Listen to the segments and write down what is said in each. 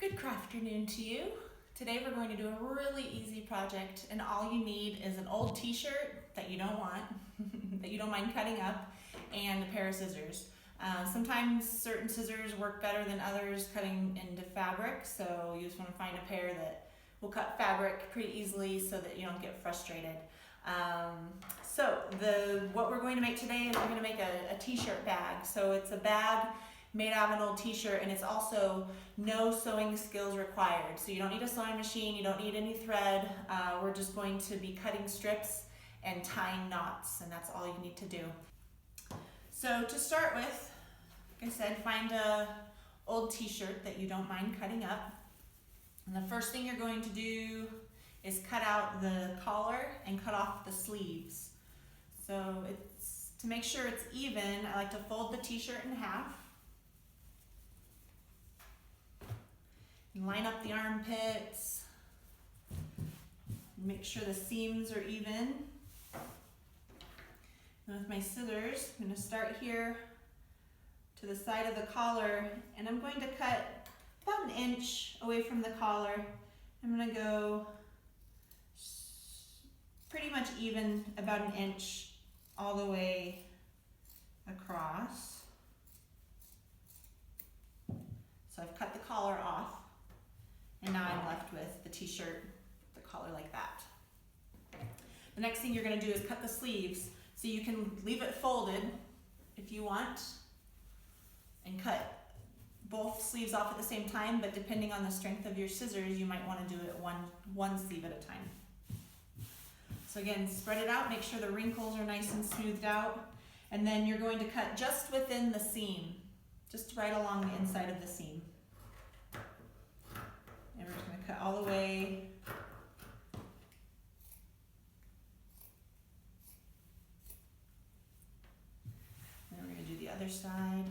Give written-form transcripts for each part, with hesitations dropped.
Good crafternoon to you. Today we're going to do a really easy project, and all you need is an old t-shirt that you don't want, that you don't mind cutting up, and a pair of scissors. Sometimes certain scissors work better than others cutting into fabric, so you just want to find a pair that will cut fabric pretty easily so that you don't get frustrated. What we're going to make today is we're going to make a t-shirt bag. So it's a bag made out of an old t-shirt, and it's also no sewing skills required. So you don't need a sewing machine, you don't need any thread. We're just going to be cutting strips and tying knots, and that's all you need to do. So to start with, like I said, find a old t-shirt that you don't mind cutting up. And the first thing you're going to do is cut out the collar and cut off the sleeves. So to make sure it's even, I like to fold the t-shirt in half. And line up the armpits. Make sure the seams are even. And with my scissors, I'm going to start here to the side of the collar, and I'm going to cut about 1 inch away from the collar. I'm going to go pretty much even, about 1 inch all the way across. So I've cut the collar off, and now I'm left with the t-shirt, the collar like that. The next thing you're going to do is cut the sleeves. So you can leave it folded if you want and cut both sleeves off at the same time, but depending on the strength of your scissors, you might want to do it one sleeve at a time. So again, spread it out, make sure the wrinkles are nice and smoothed out, and then you're going to cut just within the seam, just right along the inside of the seam. And we're just going to cut all the way. Then we're going to do the other side.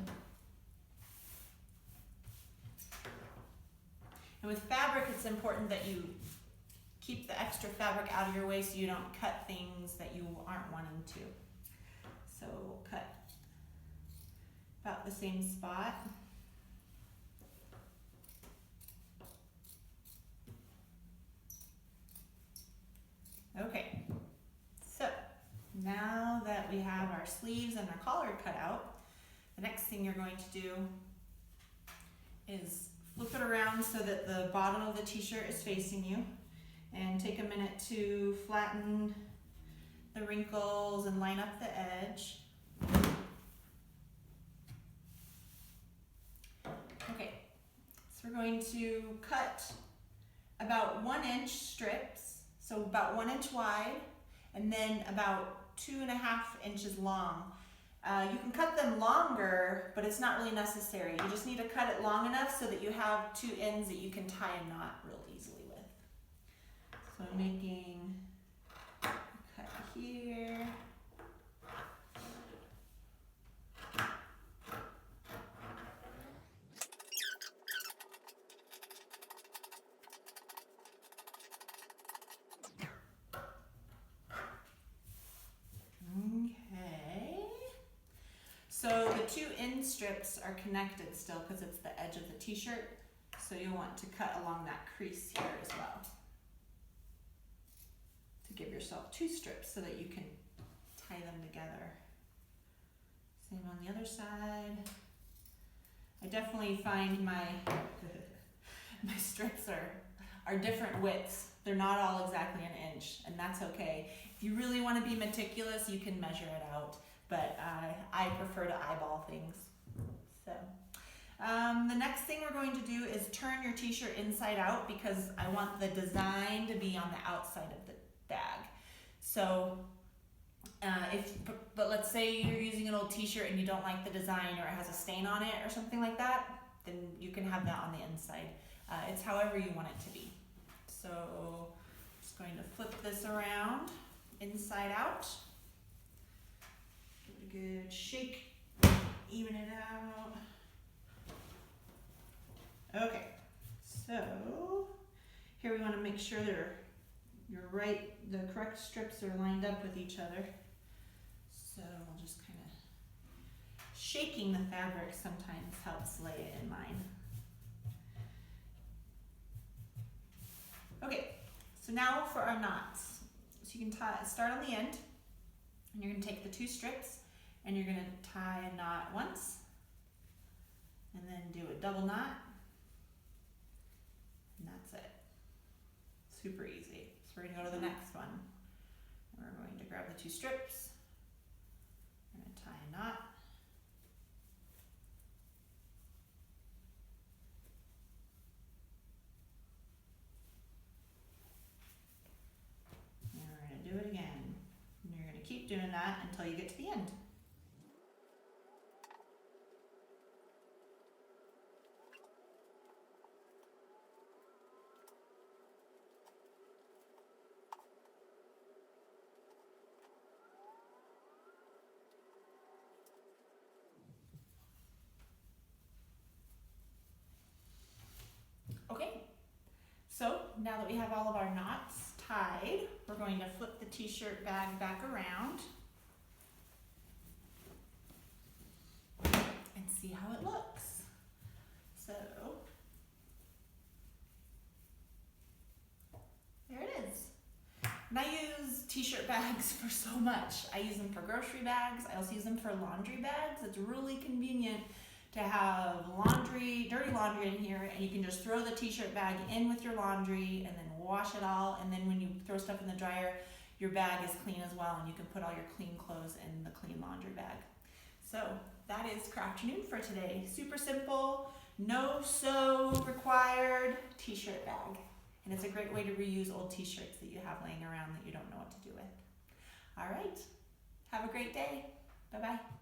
And with fabric, it's important that you keep the extra fabric out of your way so you don't cut things that you aren't wanting to. So we'll cut about the same spot. Okay, so now that we have our sleeves and our collar cut out, the next thing you're going to do is flip it around so that the bottom of the t-shirt is facing you, and take a minute to flatten the wrinkles and line up the edge. Okay, so we're going to cut about 1 inch strips, so about 1 inch wide, and then about 2.5 inches long. You can cut them longer, but it's not really necessary. You just need to cut it long enough so that you have 2 ends that you can tie a knot real easily with. So I'm making a cut here. Okay. So the 2 end strips are connected still because it's the edge of the t-shirt. So you'll want to cut along that crease here as well, to give yourself 2 strips so that you can tie them together. Same on the other side. I definitely find my strips are different widths. They're not all exactly 1 inch, and that's okay. If you really want to be meticulous, you can measure it out, but I prefer to eyeball things. So the next thing we're going to do is turn your t-shirt inside out, because I want the design to be on the outside of the bag. So but let's say you're using an old t-shirt and you don't like the design, or it has a stain on it or something like that, then you can have that on the inside. It's however you want it to be. So I'm just going to flip this around inside out. Give it a good shake, even it out. Okay, so here we want to make sure the correct strips are lined up with each other. So we'll just kind of shaking the fabric sometimes helps lay it in line. now for our knots. So you can start on the end, and you're going to take the 2 strips, and you're going to tie a knot once, and then do a double knot, and that's it. Super easy. So we're going to go to the next one. We're going to grab the 2 strips, we're going to tie a knot, and we're going to do it again. And you're going to keep doing that until you get to the end. Okay, so now that we have all of our knots tied, we're going to flip the t-shirt bag back around and see how it looks. So, there it is. And I use t-shirt bags for so much. I use them for grocery bags. I also use them for laundry bags. It's really convenient to have dirty laundry in here, and you can just throw the t-shirt bag in with your laundry and then wash it all, and then when you throw stuff in the dryer, your bag is clean as well, and you can put all your clean clothes in the clean laundry bag. So that is crafternoon for today. Super simple, no sew required t-shirt bag. And it's a great way to reuse old t-shirts that you have laying around that you don't know what to do with. All right, have a great day. Bye-bye.